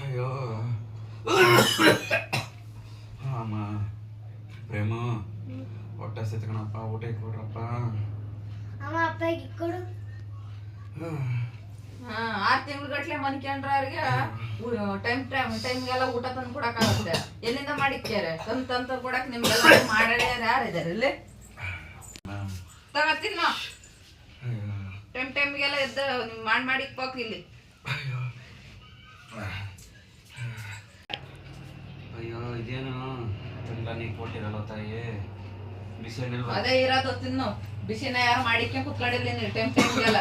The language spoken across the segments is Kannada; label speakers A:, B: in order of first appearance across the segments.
A: ಅಯ್ಯೋ ಅಮ್ಮ ಪ್ರೇಮ ಹೊಟ್ಟೆ ಸಿತ್ಕಣಪ್ಪ, ಊಟ ಕೊಡ್ರಪ್ಪ.
B: ಹಾ 6 ತಿಂಗಳು ಗಟ್ಲೆ ಮನ್ಕೊಂಡ್ರ ಅವ್ರಿಗೆ ಟೈಮ್ಗೆಲ್ಲ ಊಟ ತಂದು ಕೊಡಕ್ಕಾಗುತ್ತೆ. ಎಲ್ಲಿಂದ ಮಾಡಿಕ್ಕ್ಯಾರೆ ತಂತ ಕೊಡಕ್ ನಿಮ್ಗೆಲ್ಲ ಮಾಡ್ಯಾರ ಯಾರಿದ್ದಾರೆ ಇಲ್ಲಿ ತಗತ್ತಿನ ಟೈಮ್ಗೆಲ್ಲ ಎದ್ದ ನಿಮ್ ಮಾಡಿಕ್ಬೇಕು ಇಲ್ಲಿ.
A: ಅಯ್ಯೋ ಇದೇನು ಎಲ್ಲ ನೀ ಕೊಟ್ಟಿರಲ್ಲ ತಾಯಿ, ಬಿಸಿ ಹಣ್ಣಿಲ್ವಾ?
B: ಅದೇ ಇರೋದು ತಿನ್ನು. ಬಿಸಿನ ಯಾರು ಮಾಡಿಕ್ಕೆ ಕುತ್ಕೊಂಡಿಲ್ಲ ನೀವು ಟೈಮ್ಗೆಲ್ಲ.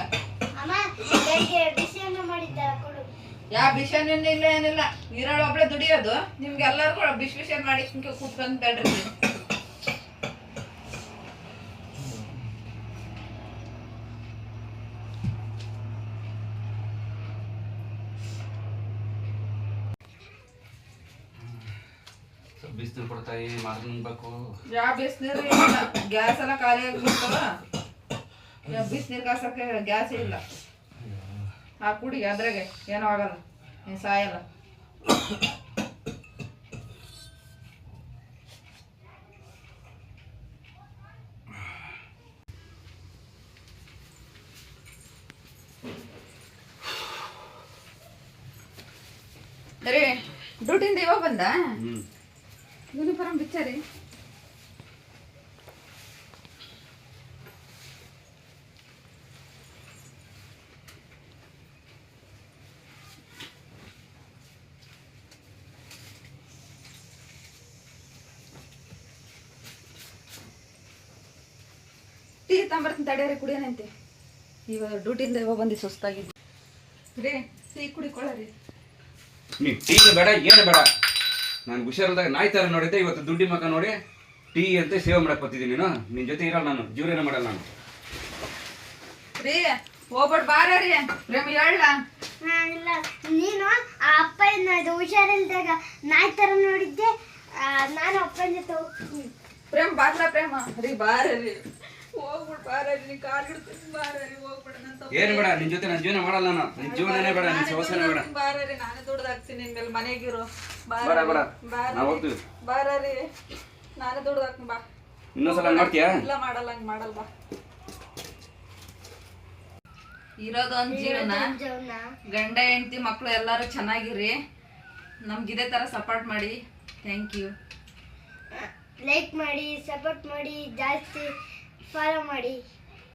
B: ಯಾ ಬಿಸಿನ ಇಲ್ಲ ಏನಿಲ್ಲ, ಇರೋಳು ಒಬ್ಳೆ ದುಡಿಯೋದು. ನಿಮ್ಗೆ ಎಲ್ಲರೂ ಬಿಸಿ ಮಾಡಿ ಕುತ್ಕೊಂಡ್ ತಡ್ರಿ.
A: ಬಿಸಿನೀರು ಕೊಡ್ತಾಯಿ ಮಾಡ್ಬೇಕು.
B: ಯಾವ ಬಿಸಿನೀರು ಇಲ್ಲ, ಗ್ಯಾಸ್ ಎಲ್ಲ ಖಾಲಿ ಆಗಿಬಿಡ್ತವ. ಬಿಸಿನೀರು ಕಾಸಕ್ಕೆ ಗ್ಯಾಸ್ ಇಲ್ಲ. ಆ ಕುಡಿ, ಅದ್ರಾಗೆ ಏನೂ ಆಗಲ್ಲ, ನೀನು ಸಾಯಲ್ಲ. ಸರಿ, ಡ್ಯೂಟಿಯಿಂದ ಇವಾಗ ಬಂದ ಯೂನಿಫಾರ್ಮ್ ಬಿಚ್ಚಾರಿ. ಟೀ ತಂಬರ್ತೀನಿ ತಡೆಯರಿ, ಕುಡಿಯೋಣಂತೆ. ಇವಾಗ ಡ್ಯೂಟಿಯಿಂದ ಇವಾಗ ಬಂದು ಸುಸ್ತಾಗಿದ್ದು ರೀ. ಟೀ ಕುಡಿಕೊಳ್ಳರಿ.
A: ನೀ ಟೀ ಬೇಡ, ಏನು ಬೇಡ. ನಾನು ಹುಷಾರಲ್ದಾಗ ನಾಯಿ ಥರ ನೋಡಿದ್ದೆ, ಇವತ್ತು ದುಡ್ಡಿ ಮಕ್ಕ ನೋಡಿ ಟೀ ಅಂತ ಸೇವೆ ಮಾಡಕ್ಕೆ ಬರ್ತಿದ್ದೀನಿ. ನೀನು ನಿನ್ನ ಜೊತೆ ಇರಲ್ಲ, ನಾನು ಜೀವನ ಮಾಡಲ್ಲ ನಾನು.
B: ರೀ ಹೋಗ್ಬಿಟ್ಟು ಬಾರ ರೀ ಪ್ರೇಮ ಹೇಳ.
C: ಇಲ್ಲ, ನೀನು ಆ ಅಪ್ಪ ಇದು ಹುಷಾರಿಲ್ದಾಗ ನಾಯಿ ತರ ನೋಡಿದ್ದೆ. ನಾನು ಅಪ್ಪನ ಜೊತೆ ಹೋಗ್ತೀನಿ.
B: ಪ್ರೇಮ ಬಾರ್ಲ ಪ್ರೇಮ ರೀ, ಬಾರ ರೀ ಹೋಗ್ಬಿಟ್ಟು ಬಾರ ರೀ. ಕಾಲ್ ಹಿಡ್ತೀನಿ ಬಾರ ರೀ, ಹೋಗ್ಬಿಡ.
A: ಏನು ಬೇಡ, ನಿನ್ನ ಜೊತೆ ನಾನು ಜೀವನ ಮಾಡಲ್ಲ. ನಾನು ನಿನ್ನ ಜೀವನನೇ ಬೇಡ, ನಿನ್ನ ಸವಸನೆ ಬೇಡ.
B: ಬಾರ ರೀ, ನಾನೇ ದುಡ್ದಾಕ್ತೀನಿ ನಿನ್ಮೇಲೆ ಮನೆಗಿರೋ.
A: ಬೇಡ ಬೇಡ, ನಾವು ಹೋಗ್ತೀವಿ.
B: ಬಾರ ರೀ, ನಾನೇ ದುಡ್ದಾಕ್ತೀನಿ ಬಾ.
A: ಇನ್ನೊಂದ್ಸಲ ಮಾಡ್ತೀಯಾ?
B: ಇಲ್ಲ ಮಾಡಲ್ಲ, ಹಂಗೆ ಮಾಡಲ್ಲ ಬಾ. ಇರೋದು ಒಂದು ಜೀವನ. ಗಂಡ ಹೆಂಡತಿ ಮಕ್ಕಳು ಎಲ್ಲರೂ ಚೆನ್ನಾಗಿರಿ. ನಮ್ಗೆ ಇದೇ ಥರ ಸಪೋರ್ಟ್ ಮಾಡಿ. Thank you.
C: ಲೈಕ್ ಮಾಡಿ, ಸಪೋರ್ಟ್ ಮಾಡಿ, ಜಾಸ್ತಿ ಫಾಲೋ ಮಾಡಿ.